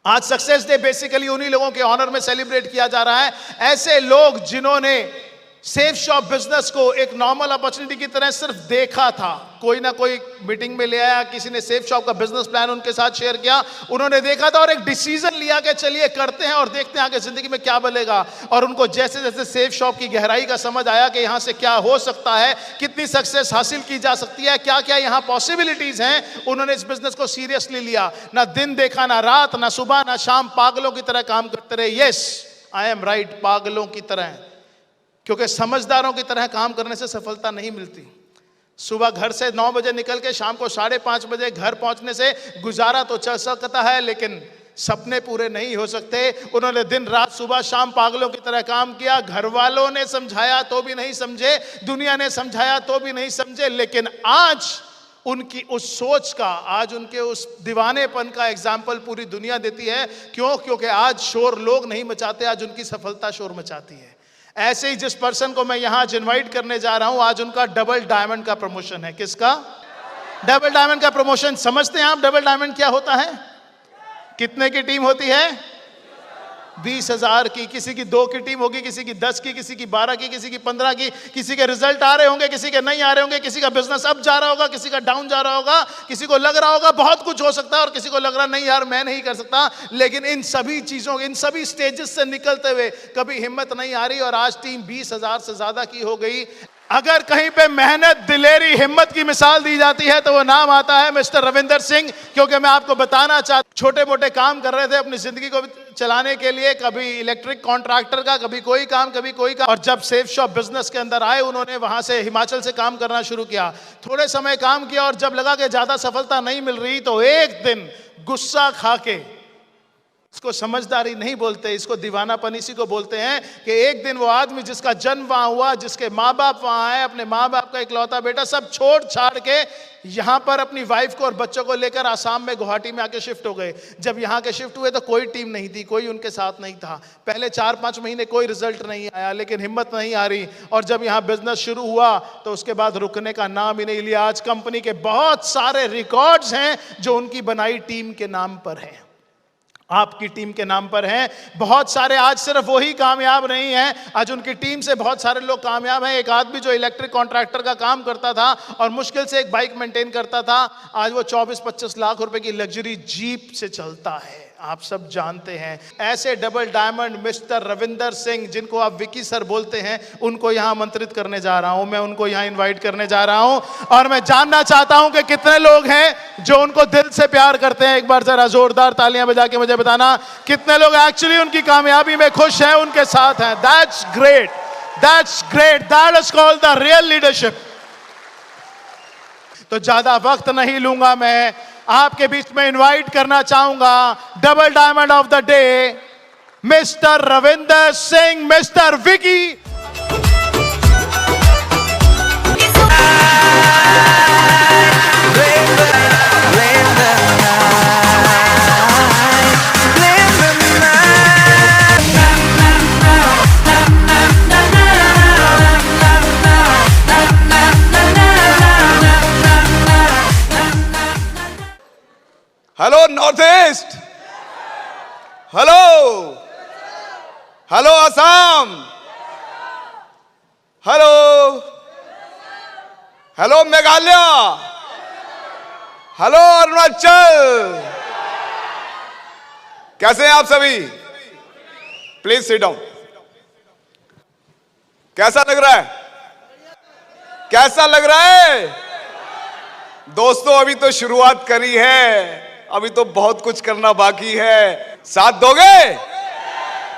आज success day basically उन्हीं लोगों के ऑनर में सेलिब्रेट किया जा रहा है, ऐसे लोग जिन्होंने सेफ शॉप बिजनेस को एक नॉर्मल अपॉर्चुनिटी की तरह सिर्फ देखा था। कोई ना कोई मीटिंग में ले आया, किसी ने सेफ शॉप का बिजनेस प्लान उनके साथ शेयर किया, उन्होंने देखा था और एक डिसीजन लिया कि चलिए करते हैं और देखते हैं आगे जिंदगी में क्या बनेगा। और उनको जैसे जैसे सेफ शॉप की गहराई का समझ आया कि यहां से क्या हो सकता है, कितनी सक्सेस हासिल की जा सकती है, क्या क्या यहां पॉसिबिलिटीज हैं, उन्होंने इस बिजनेस को सीरियसली लिया। ना दिन देखा, ना रात, ना सुबह, ना शाम, पागलों की तरह काम करते रहे। यस, आई एम राइट, पागलों की तरह, क्योंकि समझदारों की तरह काम करने से सफलता नहीं मिलती। सुबह घर से 9 बजे निकल के शाम को 5:30 बजे घर पहुंचने से गुजारा तो चल सकता है, लेकिन सपने पूरे नहीं हो सकते। उन्होंने दिन रात सुबह शाम पागलों की तरह काम किया। घर वालों ने समझाया तो भी नहीं समझे, दुनिया ने समझाया तो भी नहीं समझे, लेकिन आज उनकी उस सोच का, आज उनके उस दीवानेपन का एग्जाम्पल पूरी दुनिया देती है। क्यों? क्योंकि आज शोर लोग नहीं मचाते, आज उनकी सफलता शोर मचाती है। ऐसे ही जिस पर्सन को मैं यहां आज इनवाइट करने जा रहा हूं, आज उनका डबल डायमंड का प्रमोशन है। किसका? डबल डायमंड का प्रमोशन। समझते हैं आप डबल डायमंड क्या होता है? कितने की टीम होती है? 20,000 की। किसी की 2 की टीम होगी, किसी की 10 की, किसी की 12 की, किसी की 15 की। किसी के रिजल्ट आ रहे होंगे, किसी के नहीं आ रहे होंगे, किसी का बिजनेस अप जा रहा होगा, किसी का डाउन जा रहा होगा, किसी को लग रहा होगा बहुत कुछ हो सकता है और किसी को लग रहा नहीं यार मैं नहीं कर सकता। लेकिन इन सभी चीजों, इन सभी स्टेजेस से निकलते हुए कभी हिम्मत नहीं आ रही और आज टीम 20,000 से ज्यादा की हो गई। अगर कहीं पे मेहनत, दिलेरी, हिम्मत की मिसाल दी जाती है तो वो नाम आता है मिस्टर रविंदर सिंह। क्योंकि मैं आपको बताना चाहता, छोटे मोटे काम कर रहे थे अपनी जिंदगी को चलाने के लिए, कभी इलेक्ट्रिक कॉन्ट्रैक्टर का, कभी कोई काम, कभी कोई काम। और जब सेफ शॉप बिजनेस के अंदर आए, उन्होंने वहां से हिमाचल से काम करना शुरू किया। थोड़े समय काम किया और जब लगा कि ज्यादा सफलता नहीं मिल रही तो एक दिन गुस्सा खा के, इसको समझदारी नहीं बोलते, इसको दीवानापन इसी को बोलते हैं, कि एक दिन वो आदमी जिसका जन्म वहां हुआ, जिसके माँ बाप वहां आए, अपने माँ बाप का इकलौता बेटा, सब छोड़ छाड़ के यहां पर अपनी वाइफ को और बच्चों को लेकर आसाम में, गुवाहाटी में आके शिफ्ट हो गए। जब यहां के शिफ्ट हुए तो कोई टीम नहीं थी, कोई उनके साथ नहीं था। पहले 4-5 महीने कोई रिजल्ट नहीं आया, लेकिन हिम्मत नहीं आ रही। और जब यहां बिजनेस शुरू हुआ तो उसके बाद रुकने का नाम ही नहीं लिया। आज कंपनी के बहुत सारे रिकॉर्ड्स हैं जो उनकी बनाई टीम के नाम पर हैं, आपकी टीम के नाम पर हैं। बहुत सारे, आज सिर्फ वही कामयाब नहीं है, आज उनकी टीम से बहुत सारे लोग कामयाब हैं। एक आदमी जो इलेक्ट्रिक कॉन्ट्रैक्टर का काम करता था और मुश्किल से एक बाइक मेंटेन करता था, आज वो 24-25 लाख रुपए की लग्जरी जीप से चलता है। आप सब जानते हैं। ऐसे double diamond mister Ravinder Singh, जिनको आप विकी सर बोलते हैं, उनको यहां आमंत्रित करने जा रहा हूं, मैं उनको यहां इनवाइट करने जा रहा हूं। और मैं जानना चाहता हूं कि कितने लोग हैं जो उनको दिल से प्यार करते हैं। एक बार जरा जोरदार तालियां बजा के मुझे बताना कितने लोग एक्चुअली उनकी कामयाबी में खुश हैं, उनके साथ हैं। That's great, that's great, that is called the real leadership. तो ज्यादा वक्त नहीं लूंगा, मैं आपके बीच में इनवाइट करना चाहूंगा double diamond of the day mister Ravinder Singh, mister Vicky. Hello north east, hello hello Assam, hello hello Meghalaya, hello Arunachal. कैसे हैं आप सभी? Please sit down. कैसा लग रहा है? कैसा लग रहा है दोस्तों? अभी तो शुरुआत करी है, अभी तो बहुत कुछ करना बाकी है। साथ दोगे?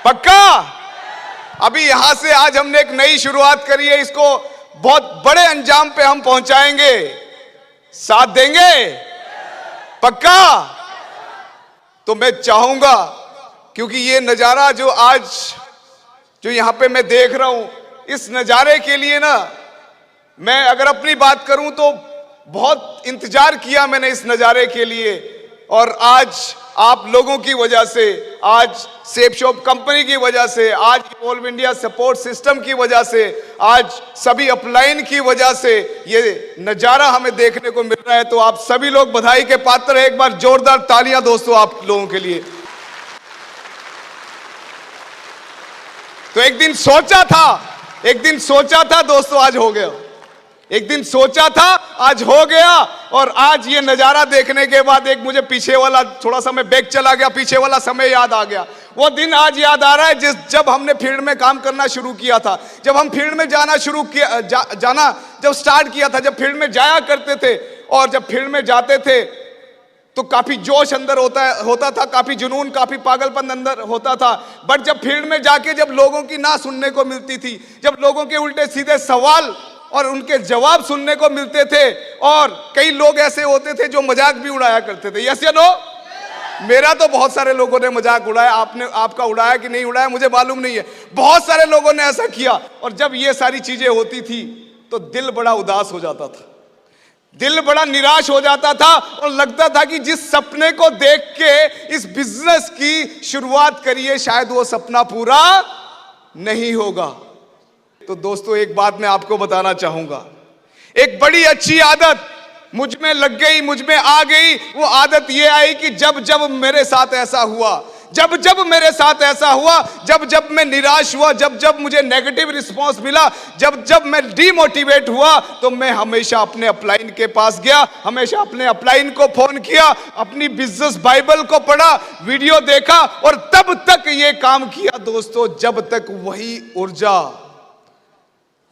पक्का? अभी यहां से आज हमने एक नई शुरुआत करी है, इसको बहुत बड़े अंजाम पे हम पहुंचाएंगे। साथ देंगे? पक्का? तो मैं चाहूंगा, क्योंकि ये नजारा जो आज जो यहां पे मैं देख रहा हूं, इस नजारे के लिए ना, मैं अगर अपनी बात करूं तो बहुत इंतजार किया मैंने इस नजारे के लिए। और आज आप लोगों की वजह से, आज सेफ शॉप कंपनी की वजह से, आज इवॉल्व इंडिया सपोर्ट सिस्टम की वजह से, आज सभी अपलाइन की वजह से ये नजारा हमें देखने को मिल रहा है। तो आप सभी लोग बधाई के पात्र हैं। एक बार जोरदार तालियां दोस्तों आप लोगों के लिए। तो एक दिन सोचा था दोस्तों, आज हो गया। एक दिन सोचा था, आज हो गया। और आज ये नजारा देखने के बाद एक मुझे पीछे वाला, थोड़ा सा मैं बैक चला गया, पीछे वाला समय याद आ गया। वो दिन आज याद आ रहा है जब हमने फील्ड में काम करना शुरू किया था, जब हम फील्ड में जाना शुरू किया, जब स्टार्ट किया था, जब फील्ड में जाया करते थे। और जब फील्ड में जाते थे तो काफी जोश अंदर होता था, काफी जुनून, काफी पागलपन अंदर होता था। बट जब फील्ड में जाके जब लोगों की ना सुनने को मिलती थी, जब लोगों के उल्टे सीधे सवाल और उनके जवाब सुनने को मिलते थे, और कई लोग ऐसे होते थे जो मजाक भी उड़ाया करते थे। यस या नो? मेरा तो बहुत सारे लोगों ने मजाक उड़ाया, आपका उड़ाया कि नहीं उड़ाया मुझे मालूम नहीं है। बहुत सारे लोगों ने ऐसा किया। और जब ये सारी चीजें होती थी तो दिल बड़ा उदास हो जाता था, दिल बड़ा निराश हो जाता था, और लगता था कि जिस सपने को देख के इस बिजनेस की शुरुआत करिए, शायद वो सपना पूरा नहीं होगा। तो दोस्तों, एक बात मैं आपको बताना चाहूंगा, एक बड़ी अच्छी आदत मुझ में लग गई, मुझ में आ गई। वो आदत ये आई कि जब जब मेरे साथ ऐसा हुआ, जब जब मेरे साथ ऐसा हुआ, जब जब मैं निराश हुआ, जब जब मुझे नेगेटिव रिस्पांस मिला, जब जब मैं डीमोटिवेट हुआ, तो मैं हमेशा अपने अपलाइन के पास गया, हमेशा अपने अपलाइन को फोन किया, अपनी बिजनेस बाइबल को पढ़ा, वीडियो देखा, और तब तक ये काम किया दोस्तों, जब तक वही ऊर्जा,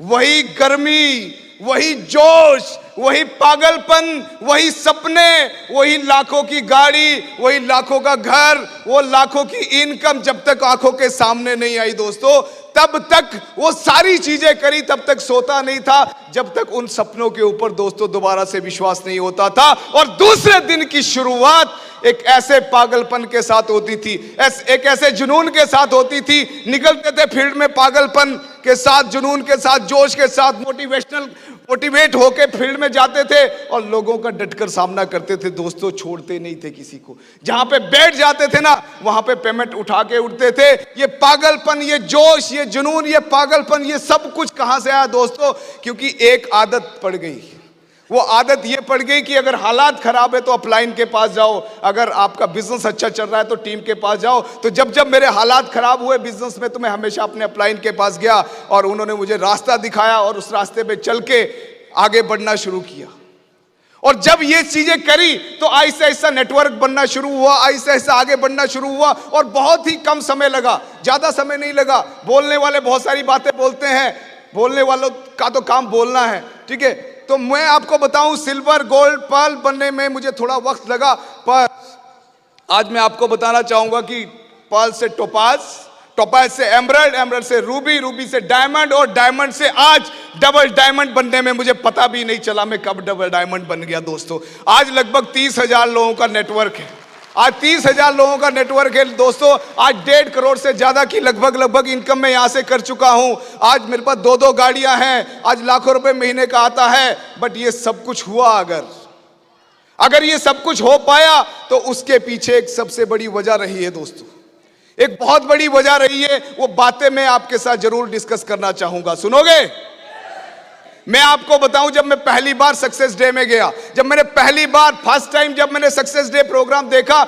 वही गर्मी, वही जोश, वही पागलपन, वही सपने, वही लाखों की गाड़ी, वही लाखों का घर, वो लाखों की इनकम जब तक आंखों के सामने नहीं आई दोस्तों, तब तक वो सारी चीजें करी, तब तक सोता नहीं था, जब तक उन सपनों के ऊपर दोस्तों दोबारा से विश्वास नहीं होता था। और दूसरे दिन की शुरुआत एक ऐसे पागलपन के साथ होती थी, एक ऐसे जुनून के साथ होती थी। निकलते थे फील्ड में पागलपन के साथ, जुनून के साथ, जोश के साथ, मोटिवेट होके फील्ड में जाते थे, और लोगों का डटकर सामना करते थे दोस्तों, छोड़ते नहीं थे किसी को। जहां पे बैठ जाते थे ना, वहां पे पेमेंट उठा के उठते थे। ये पागलपन, ये जोश, ये जुनून, ये पागलपन, ये सब कुछ कहां से आया दोस्तों? क्योंकि एक आदत पड़ गई। वो आदत ये पड़ गई कि अगर हालात खराब है तो अपलाइन के पास जाओ, अगर आपका बिजनेस अच्छा चल रहा है तो टीम के पास जाओ। तो जब जब मेरे हालात खराब हुए बिजनेस में, तो मैं हमेशा अपने अपलाइन के पास गया, और उन्होंने मुझे रास्ता दिखाया, और उस रास्ते पे चल के आगे बढ़ना शुरू किया। और जब ये चीजें करी तो आहिस्ता आहिस्ता नेटवर्क बनना शुरू हुआ, आहिस्ता आहिस्ता आगे बढ़ना शुरू हुआ, और बहुत ही कम समय लगा, ज्यादा समय नहीं लगा। बोलने वाले बहुत सारी बातें बोलते हैं, बोलने वालों का तो काम बोलना है, ठीक है। तो मैं आपको बताऊं, सिल्वर, गोल्ड, पर्ल बनने में मुझे थोड़ा वक्त लगा, पर आज मैं आपको बताना चाहूंगा कि पर्ल से टोपाज, टोपाज से एमरल्ड, एमरल्ड से रूबी, रूबी से डायमंड, और डायमंड से आज डबल डायमंड बनने में मुझे पता भी नहीं चला मैं कब डबल डायमंड बन गया दोस्तों। आज लगभग 30,000 लोगों का नेटवर्क है, आज 30,000 लोगों का नेटवर्क है दोस्तों। आज 1.5 करोड़ से ज्यादा की लगभग इनकम मैं यहां से कर चुका हूं। आज मेरे पास 2-2 गाड़ियां हैं, आज लाखों रुपए महीने का आता है। बट ये सब कुछ हुआ, अगर ये सब कुछ हो पाया, तो उसके पीछे एक सबसे बड़ी वजह रही है दोस्तों, एक बहुत बड़ी वजह रही है। वो बातें मैं आपके साथ जरूर डिस्कस करना चाहूंगा, सुनोगे? मैं आपको बताऊं, जब मैं पहली बार सक्सेस डे में गया, जब मैंने पहली बार फर्स्ट टाइम जब मैंने सक्सेस डे प्रोग्राम देखा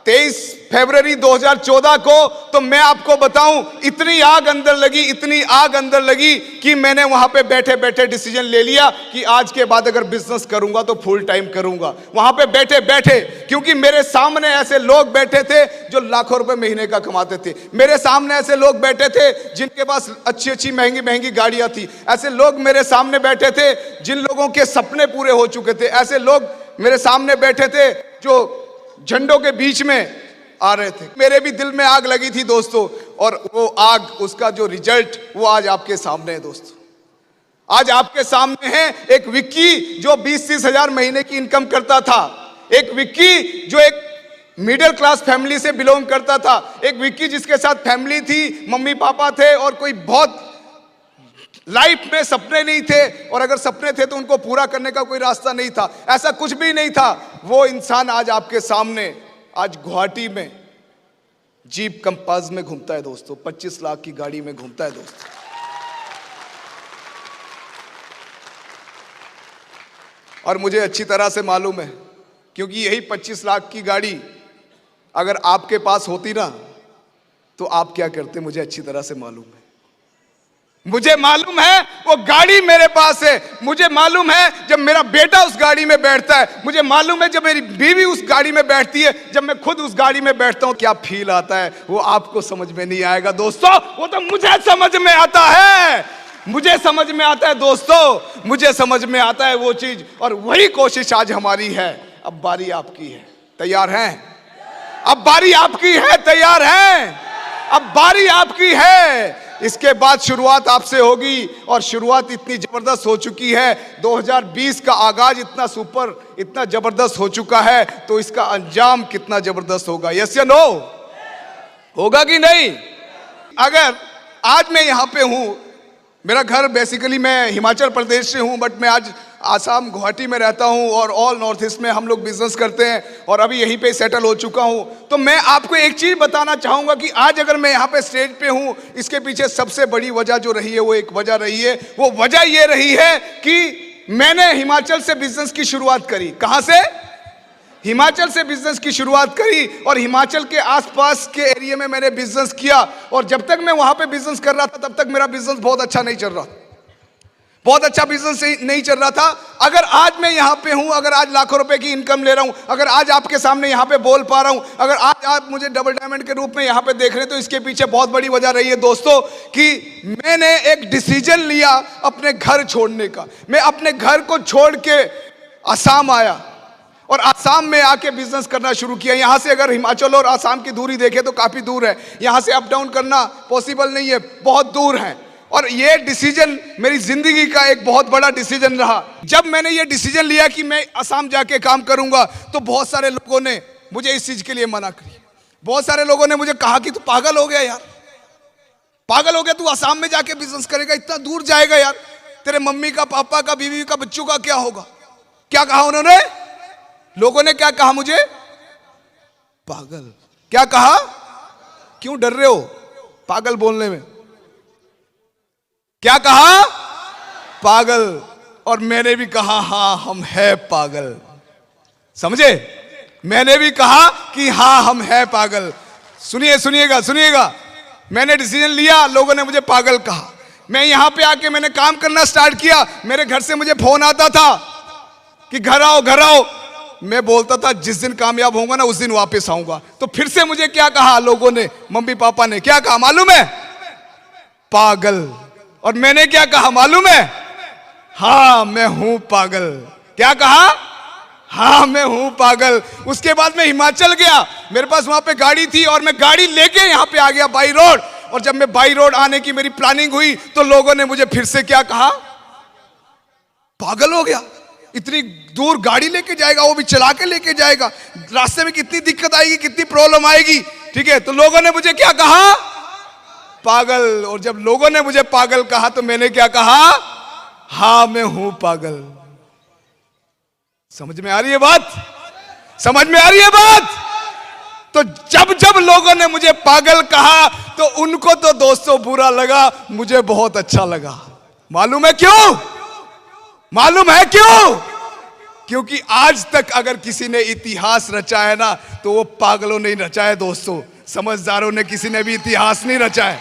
23 फरवरी 2014 को, तो मैं आपको बताऊं, इतनी आग अंदर लगी, इतनी आग अंदर लगी कि मैंने वहां पे बैठे बैठे डिसीजन ले लिया कि आज के बाद अगर बिजनेस करूंगा तो फुल टाइम करूंगा। वहां पे बैठे बैठे, क्योंकि मेरे सामने ऐसे लोग बैठे थे जो लाखों रुपए महीने का कमाते थे, मेरे सामने ऐसे लोग बैठे थे जिनके पास अच्छी अच्छी महंगी महंगी गाड़ियां थी, ऐसे लोग मेरे सामने बैठे थे जिन लोगों के सपने पूरे हो चुके थे, ऐसे लोग मेरे सामने बैठे थे जो झंडों के बीच में आ रहे थे। मेरे भी दिल में आग लगी थी दोस्तों, और वो आग, उसका जो रिजल्ट वो आज आपके सामने है दोस्तों। आज आपके सामने है एक विक्की जो 20-30 हजार महीने की इनकम करता था, एक विक्की जो एक मिडिल क्लास फैमिली से बिलोंग करता था, एक विक्की जिसके साथ फैमिली थी, मम्मी पापा थे, और कोई बहुत लाइफ में सपने नहीं थे, और अगर सपने थे तो उनको पूरा करने का कोई रास्ता नहीं था, ऐसा कुछ भी नहीं था। वो इंसान आज आपके सामने, आज गुवाहाटी में जीप कंपास में घूमता है दोस्तों, 25 लाख की गाड़ी में घूमता है दोस्तों। और मुझे अच्छी तरह से मालूम है, क्योंकि यही 25 लाख की गाड़ी अगर आपके पास होती ना, तो आप क्या करते मुझे अच्छी तरह से मालूम है। मुझे मालूम है वो गाड़ी मेरे पास है, मुझे मालूम है जब मेरा बेटा उस गाड़ी में बैठता है, मुझे मालूम है जब मेरी बीवी उस गाड़ी में बैठती है, जब मैं खुद उस गाड़ी में बैठता हूं क्या फील आता है वो आपको समझ में नहीं आएगा दोस्तों, वो तो मुझे समझ में आता है, मुझे समझ में आता है दोस्तों, मुझे समझ में आता है वो चीज। और वही कोशिश आज हमारी है। अब बारी आपकी है, तैयार हैं? अब बारी आपकी है, तैयार हैं? अब बारी आपकी है। इसके बाद शुरुआत आपसे होगी और शुरुआत इतनी जबरदस्त हो चुकी है, 2020 का आगाज इतना सुपर, इतना जबरदस्त हो चुका है, तो इसका अंजाम कितना जबरदस्त होगा? यस या नो? होगा कि नहीं? अगर आज मैं यहां पे हूं, मेरा घर बेसिकली मैं हिमाचल प्रदेश से हूं, बट मैं आज आसाम गुवाहाटी में रहता हूं और ऑल नॉर्थ ईस्ट में हम लोग बिजनेस करते हैं और अभी यहीं पे सेटल हो चुका हूं। तो मैं आपको एक चीज बताना चाहूंगा कि आज अगर मैं यहां पे स्टेज पे हूं, इसके पीछे सबसे बड़ी वजह जो रही है वो एक वजह रही है, वो वजह ये रही है कि मैंने हिमाचल से बिजनेस की शुरुआत करी। कहां से? हिमाचल से बिजनेस की शुरुआत करी और हिमाचल के आसपास के एरिया में मैंने बिजनेस किया और जब तक मैं वहां पे बिजनेस कर रहा था तब तक मेरा बिजनेस बहुत अच्छा नहीं चल रहा, बहुत अच्छा बिजनेस नहीं चल रहा था। अगर आज मैं यहां पे हूं, अगर आज लाखों रुपए की इनकम ले रहा हूं, अगर आज आपके सामने यहां पे बोल पा रहा हूं, अगर आज आप मुझे डबल डायमंड के रूप में यहां पे देख रहे हैं, तो इसके पीछे बहुत बड़ी वजह रही है दोस्तों कि मैंने एक डिसीजन लिया अपने घर छोड़ने का। मैं अपने घर को छोड़ के आसाम आया और आसाम में आके बिजनेस करना शुरू किया। यहां से अगर हिमाचल और आसाम की दूरी देखें तो काफी दूर है, यहां से अप डाउन करना पॉसिबल नहीं है, बहुत दूर है। और ये डिसीजन मेरी जिंदगी का एक बहुत बड़ा डिसीजन रहा। जब मैंने ये डिसीजन लिया कि मैं आसाम जाके काम करूंगा, तो बहुत सारे लोगों ने मुझे इस चीज के लिए मना किया। बहुत सारे लोगों ने मुझे कहा कि तू पागल हो गया यार, पागल हो गया, तू आसाम में जाके बिजनेस करेगा, इतना दूर जाएगा यार, तेरे मम्मी का, पापा का, बीवी का, बच्चों का क्या होगा? क्या कहा उन्होंने? लोगों ने क्या कहा मुझे? पागल। क्या कहा? क्यों डर रहे हो पागल बोलने में? क्या कहा? पागल। और मैंने भी कहा हां हम है पागल, समझे? मैंने भी कहा कि हां हम है पागल। सुनिएगा, मैंने डिसीजन लिया, लोगों ने मुझे पागल कहा। मैं यहां पे आके मैंने काम करना स्टार्ट किया। मेरे घर से मुझे फोन आता था कि घर आओ। मैं बोलता था जिस दिन कामयाब होऊंगा ना उस दिन वापस आऊंगा। तो फिर से मुझे क्या कहा लोगों ने, मम्मी पापा ने क्या कहा मालूम है? पागल। और मैंने क्या कहा मालूम है? हां मैं हूं पागल। क्या कहा? हां मैं हूं पागल। उसके बाद मैं हिमाचल गया, मेरे पास वहां पे गाड़ी थी और मैं गाड़ी लेके यहां पे आ गया बाई रोड। और जब मैं बाई रोड आने की मेरी प्लानिंग हुई तो लोगों ने मुझे फिर से क्या कहा? पागल हो गया, इतनी दूर गाड़ी लेके जाएगा, वो भी चला के लेके जाएगा, रास्ते में कितनी दिक्कत आएगी, कितनी प्रॉब्लम आएगी। ठीक है, तो लोगों ने मुझे क्या कहा? पागल। और जब लोगों ने मुझे पागल कहा तो मैंने क्या कहा? हां मैं हूं पागल। समझ में आ रही है बात? समझ में आ रही है बात? तो जब लोगों ने मुझे पागल कहा तो उनको तो दोस्तों बुरा लगा, मुझे बहुत अच्छा लगा। मालूम है क्यों? मालूम है क्यों? क्योंकि आज तक अगर किसी ने इतिहास रचा है ना तो वो पागलों ने रचा है दोस्तों, समझदारों ने किसी ने भी इतिहास नहीं रचा है।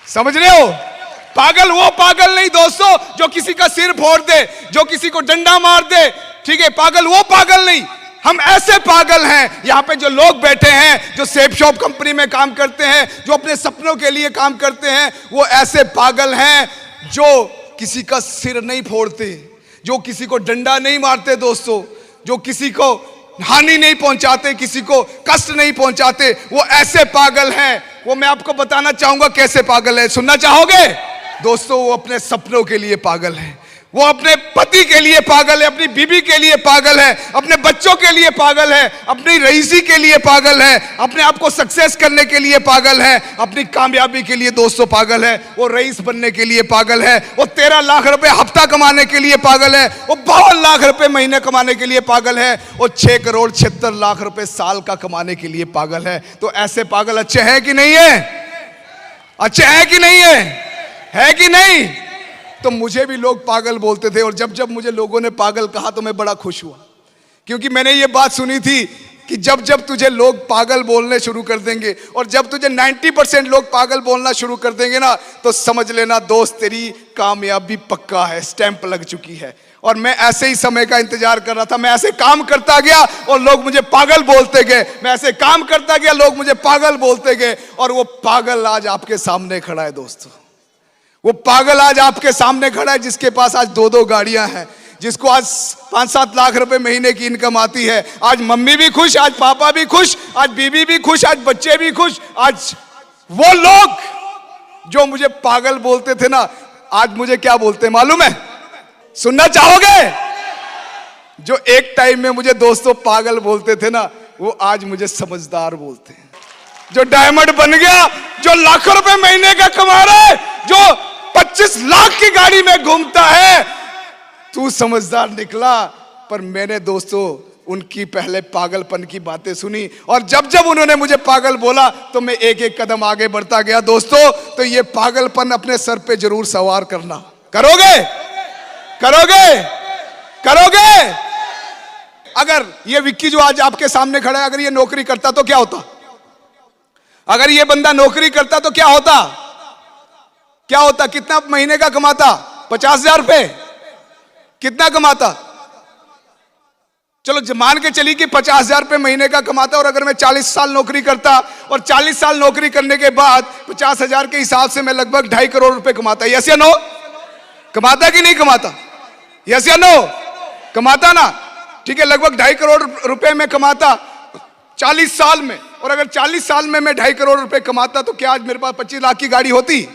समझ रहे हो? पागल वो पागल नहीं दोस्तों जो किसी का सिर फोड़ दे, जो किसी को डंडा मार दे। ठीक है, पागल वो पागल नहीं। हम ऐसे पागल हैं, यहां पे जो लोग बैठे हैं, जो सेफ शॉप कंपनी में काम करते हैं, जो अपने सपनों के लिए काम करते हैं, वो ऐसे पागल हैं जो किसी का सिर नहीं फोड़ते, जो किसी को डंडा नहीं मारते दोस्तों, जो किसी को हानि नहीं पहुंचाते, किसी को कष्ट नहीं पहुंचाते, वो ऐसे पागल हैं। वो मैं आपको बताना चाहूंगा कैसे पागल है, सुनना चाहोगे? दोस्तों वो अपने सपनों के लिए पागल है, वो अपने पति के लिए पागल है, अपनी बीवी के लिए पागल है, अपने बच्चों के लिए पागल है, अपनी रईसी के लिए पागल है, अपने आप को सक्सेस करने के लिए पागल है, अपनी कामयाबी के लिए दोस्तों पागल है, वो रईस बनने के लिए पागल है, वो 13 लाख रुपए हफ्ता कमाने के लिए पागल है, वो 52 लाख रुपए महीने कमाने के लिए पागल है, वो 6 करोड़ 76 लाख रुपए साल का कमाने के लिए पागल है। तो ऐसे पागल अच्छे हैं कि नहीं है? अच्छे हैं कि नहीं है कि नहीं? तो मुझे भी लोग पागल बोलते थे और जब मुझे लोगों ने पागल कहा तो मैं बड़ा खुश हुआ, क्योंकि मैंने ये बात सुनी थी कि जब जब तुझे लोग पागल बोलने शुरू कर देंगे और जब तुझे 90% लोग पागल बोलना शुरू कर देंगे ना, तो समझ लेना दोस्त तेरी कामयाबी पक्का है, स्टैंप लग चुकी है। और मैं ऐसे ही समय का इंतजार कर रहा था, मैं ऐसे काम करता गया और लोग मुझे पागल बोलते गए, मैं ऐसे काम करता गया, लोग मुझे पागल बोलते गए, और वो पागल आज आपके सामने खड़ा है दोस्तों। वो पागल आज आपके सामने खड़ा है जिसके पास आज 2-2 गाड़ियां हैं, जिसको आज 5-7 लाख रुपए महीने की इनकम आती है। आज मम्मी भी खुश, आज पापा भी खुश, आज बीबी भी खुश, आज बच्चे भी खुश। आज वो लोग जो मुझे पागल बोलते थे ना, आज मुझे क्या बोलते हैं मालूम है? सुनना चाहोगे? जो एक टाइम में मुझे दोस्तों पागल बोलते थे ना, वो आज मुझे समझदार बोलते हैं। जो डायमंड बन गया, जो लाखों रुपए महीने का कमा रहा है, जो 25 लाख की गाड़ी में घूमता है, तू समझदार निकला। पर मैंने दोस्तों उनकी पहले पागलपन की बातें सुनी, और जब जब उन्होंने मुझे पागल बोला तो मैं एक एक कदम आगे बढ़ता गया दोस्तों। तो ये पागलपन अपने सर पे जरूर सवार करना। करोगे? करोगे? करोगे? अगर ये विक्की जो आज आपके सामने खड़ा है, अगर ये नौकरी करता तो क्या होता? अगर ये बंदा नौकरी करता तो क्या होता? क्या होता? कितना महीने का कमाता? 50,000 रुपए। कितना कमाता? चलो मान के चली कि 50,000 रुपए महीने का कमाता, और अगर मैं 40 साल नौकरी करता, और 40 साल नौकरी करने के बाद 50,000 के हिसाब से मैं लगभग 2.5 करोड़ रुपए कमाता। यस या नो? कमाता कि नहीं कमाता? यस या नो? कमाता ना? ठीक है, लगभग 2.5 करोड़ रुपए में कमाता 40 साल में। और अगर 40 साल में मैं 2.5 करोड़ रुपए कमाता, तो क्या आज मेरे पास 25 लाख की गाड़ी होती?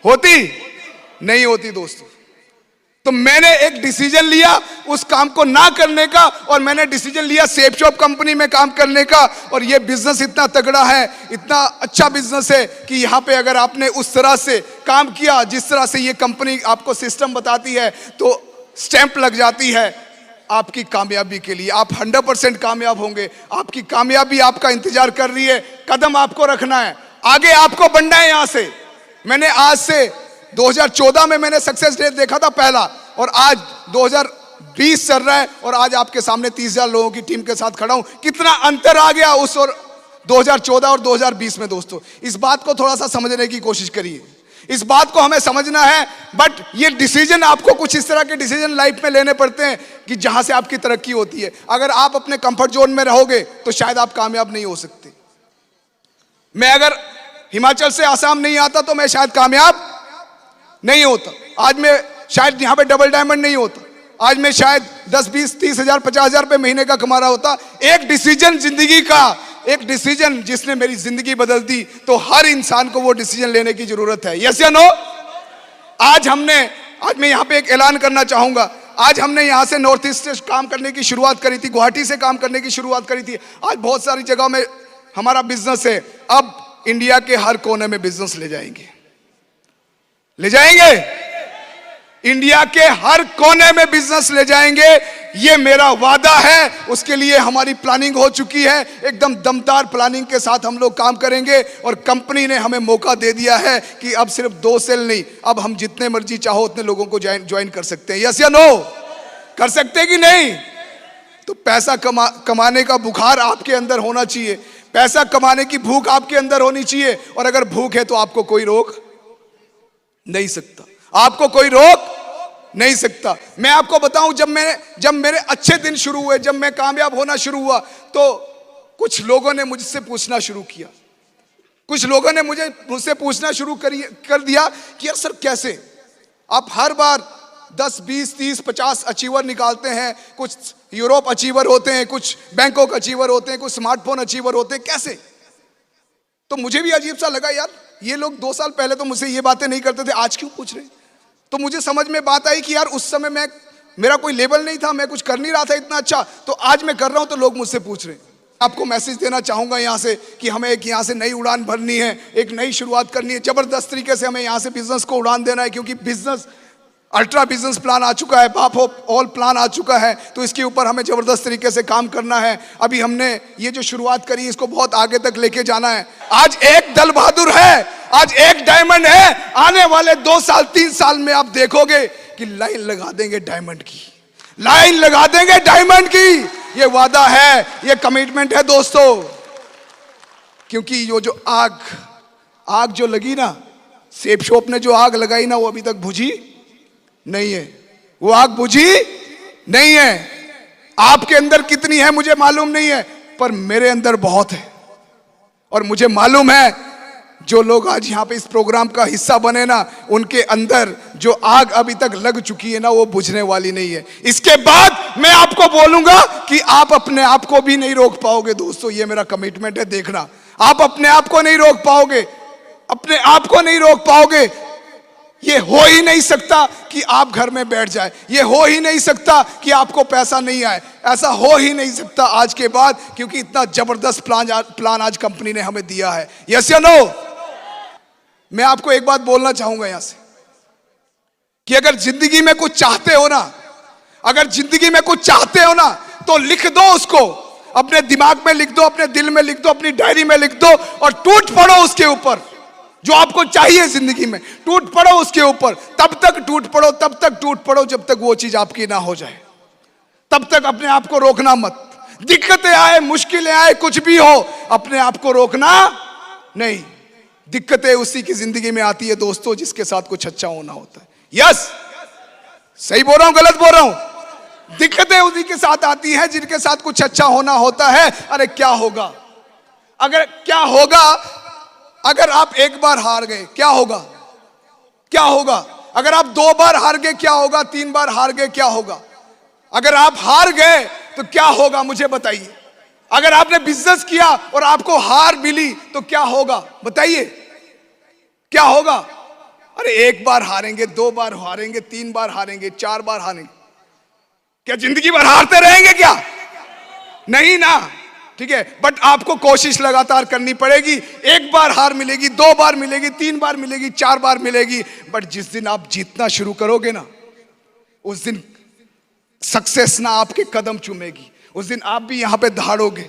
होती? नहीं होती दोस्तों। तो मैंने एक डिसीजन लिया उस काम को ना करने का, और मैंने डिसीजन लिया सेफ शॉप कंपनी में काम करने का। और ये बिजनेस इतना तगड़ा है, इतना अच्छा बिजनेस है कि यहाँ पे अगर आपने उस तरह से काम किया जिस तरह से ये कंपनी आपको सिस्टम बताती है, तो स्टैंप लग जाती है आपकी कामयाबी के लिए। आप 100% कामयाब होंगे। आपकी कामयाबी आपका इंतजार कर रही है। कदम आपको रखना है, आगे आपको बढ़ना है यहां से। मैंने आज से 2014 में मैंने सक्सेस रेट देखा था पहला, और आज 2020 चल रहा है, और आज आपके सामने 30,000 लोगों की टीम के साथ खड़ा हूं। कितना अंतर आ गया उस और 2014 और 2020 में दोस्तों। इस बात को थोड़ा सा समझने की कोशिश करिए, इस बात को हमें समझना है। बट ये डिसीजन, आपको कुछ इस तरह के डिसीजन लाइफ में लेने पड़ते हैं कि जहां से आपकी तरक्की होती है। अगर आप अपने कंफर्ट जोन में रहोगे तो शायद आप कामयाब नहीं हो सकते। मैं अगर हिमाचल से आसाम नहीं आता तो मैं शायद कामयाब नहीं होता। आज मैं शायद यहां पे डबल डायमंड नहीं होता। आज मैं शायद 10, 20, 30,000, 50,000 रुपए महीने का कमा रहा होता। एक डिसीजन जिंदगी का, एक डिसीजन जिसने मेरी जिंदगी बदल दी। तो हर इंसान को वो डिसीजन लेने की जरूरत है। यस या नो? आज मैं यहां पे एक ऐलान करना चाहूंगा। आज हमने यहां से नॉर्थ ईस्ट से काम करने की शुरुआत करी थी, गुवाहाटी से काम करने की शुरुआत करी थी। आज बहुत सारी जगह में हमारा बिजनेस है। अब इंडिया के हर कोने में बिजनेस ले जाएंगे, ले जाएंगे। इंडिया के हर कोने में बिजनेस ले जाएंगे, ये मेरा वादा है। उसके लिए हमारी प्लानिंग हो चुकी है, एकदम दमदार प्लानिंग के साथ हम लोग काम करेंगे। और कंपनी ने हमें मौका दे दिया है कि अब सिर्फ 2 सेल नहीं, अब हम जितने मर्जी चाहो उतने लोगों को ज्वाइन कर सकते हैं। यस या नो? कर सकते हैं कि नहीं? तो पैसा कमाने का बुखार आपके अंदर होना चाहिए, पैसा कमाने की भूख आपके अंदर होनी चाहिए। और अगर भूख है तो आपको कोई रोक नहीं सकता, आपको कोई रोक नहीं सकता। मैं आपको बताऊं, जब मेरे अच्छे दिन शुरू हुए, जब मैं कामयाब होना शुरू हुआ, तो कुछ लोगों ने मुझसे पूछना शुरू किया। कुछ लोगों ने मुझसे पूछना शुरू कर दिया कि यार सर कैसे आप हर बार 10, 20, 30, 50 अचीवर निकालते हैं। कुछ यूरोप अचीवर होते हैं, कुछ बैंकॉक अचीवर होते हैं, कुछ स्मार्टफोन अचीवर होते हैं, कैसे? तो मुझे भी अजीब सा लगा, यार ये लोग 2 साल पहले तो मुझसे ये बातें नहीं करते थे, आज क्यों पूछ रहे? तो मुझे समझ में बात आई कि यार उस समय मेरा कोई लेवल नहीं था, मैं कुछ कर नहीं रहा था इतना अच्छा, तो आज मैं कर रहा हूं तो लोग मुझसे पूछ रहे हैं। आपको मैसेज देना चाहूंगा यहां से कि हमें एक यहां से नई उड़ान भरनी है, एक नई शुरुआत करनी है। जबरदस्त तरीके से हमें यहां से बिजनेस को उड़ान देना है, क्योंकि बिजनेस अल्ट्रा बिजनेस प्लान आ चुका है, बाप ऑल प्लान आ चुका है। तो इसके ऊपर हमें जबरदस्त तरीके से काम करना है। अभी हमने ये जो शुरुआत करी इसको बहुत आगे तक लेके जाना है। आज एक दल बहादुर है, आज एक डायमंड है। आने वाले 2 साल 3 साल में आप देखोगे कि लाइन लगा देंगे डायमंड की, लाइन लगा देंगे डायमंड की। ये वादा है, ये कमिटमेंट है दोस्तों। क्योंकि ये जो आग जो लगी ना, सेफ शॉप ने जो आग लगाई ना, वो अभी तक बुझी नहीं है। वो आग बुझी नहीं है। आपके अंदर कितनी है मुझे मालूम नहीं है, पर मेरे अंदर बहुत है। और मुझे मालूम है जो लोग आज यहां पे इस प्रोग्राम का हिस्सा बने ना, उनके अंदर जो आग अभी तक लग चुकी है ना, वो बुझने वाली नहीं है। इसके बाद मैं आपको बोलूंगा कि आप अपने आप को भी नहीं रोक पाओगे दोस्तों। ये मेरा कमिटमेंट है, देखना। आप अपने आप को नहीं रोक पाओगे, अपने आप को नहीं रोक पाओगे। ये हो ही नहीं सकता कि आप घर में बैठ जाए, ये हो ही नहीं सकता कि आपको पैसा नहीं आए, ऐसा हो ही नहीं सकता आज के बाद, क्योंकि इतना जबरदस्त प्लान आज कंपनी ने हमें दिया है। यस या नो? मैं आपको एक बात बोलना चाहूंगा यहां से कि अगर जिंदगी में कुछ चाहते हो ना, अगर जिंदगी में कुछ चाहते हो ना, तो लिख दो उसको, अपने दिमाग में लिख दो, अपने दिल में लिख दो, अपनी डायरी में लिख दो और टूट पड़ो उसके ऊपर। जो आपको चाहिए जिंदगी में, टूट पड़ो उसके ऊपर। तब तक टूट पड़ो, तब तक टूट पड़ो जब तक वो चीज आपकी ना हो जाए। तब तक अपने आप को रोकना मत। दिक्कतें आए, मुश्किलें आए, कुछ भी हो, अपने आप को रोकना नहीं। दिक्कतें उसी की जिंदगी में आती है दोस्तों जिसके साथ कुछ अच्छा होना होता है। यस, सही बोल रहा हूं, गलत बोल रहा हूं? दिक्कतें उसी के साथ आती है जिनके साथ कुछ अच्छा होना होता है। अरे क्या होगा अगर आप एक बार हार गए? क्या होगा? क्या होगा अगर आप 2 बार हार गए? क्या होगा 3 बार हार गए? क्या होगा अगर आप हार गए? तो क्या होगा मुझे बताइए। अगर आपने बिजनेस किया और आपको हार मिली तो क्या होगा बताइए, क्या होगा? अरे 1 बार हारेंगे, 2 बार हारेंगे, 3 बार हारेंगे, 4 बार हारेंगे, क्या जिंदगी भर हारते रहेंगे क्या? नहीं ना, ठीक है। बट आपको कोशिश लगातार करनी पड़ेगी। 1 बार हार मिलेगी, 2 बार मिलेगी, 3 बार मिलेगी, 4 बार मिलेगी, बट जिस दिन आप जीतना शुरू करोगे ना, उस दिन सक्सेस ना आपके कदम चूमेगी। उस दिन आप भी यहां पे दहाड़ोगे,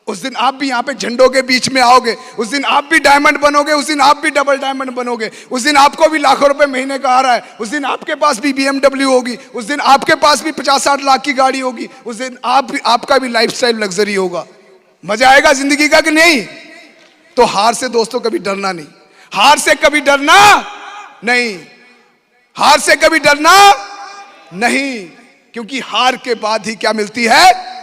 उस दिन आप भी यहां पे झंडों के बीच में आओगे, उस दिन आप भी डायमंड बनोगे, उस दिन आप भी डबल डायमंड बनोगे, उस दिन आपको भी लाखों रुपए महीने का आ रहा है, उस दिन आपके पास भी BMW होगी, उस दिन आपके पास भी 50-60 लाख की गाड़ी होगी, उस दिन आपका भी लाइफस्टाइल लग्जरी होगा। मजा आएगा जिंदगी का कि नहीं? तो हार से दोस्तों कभी डरना नहीं, हार से कभी डरना नहीं, हार से कभी डरना नहीं, क्योंकि हार के बाद ही क्या मिलती है?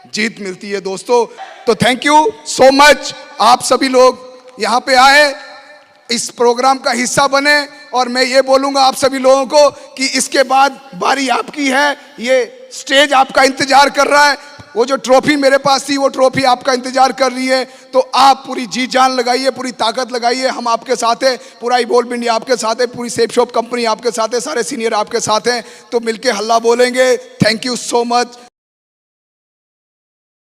जीत मिलती है दोस्तों। तो थैंक यू सो मच, आप सभी लोग यहां पे आए, इस प्रोग्राम का हिस्सा बने। और मैं ये बोलूंगा आप सभी लोगों को कि इसके बाद बारी आपकी है, ये स्टेज आपका इंतजार कर रहा है, वो जो ट्रॉफी मेरे पास थी वो ट्रॉफी आपका इंतजार कर रही है। तो आप पूरी जी जान लगाइए, पूरी ताकत लगाइए, हम आपके साथ हैं, पूरा इवॉल्व इंडिया आपके साथ है, पूरी सेफ शॉप कंपनी आपके साथ है, सारे सीनियर आपके साथ हैं। तो मिलके हल्ला बोलेंगे। Thank you so much.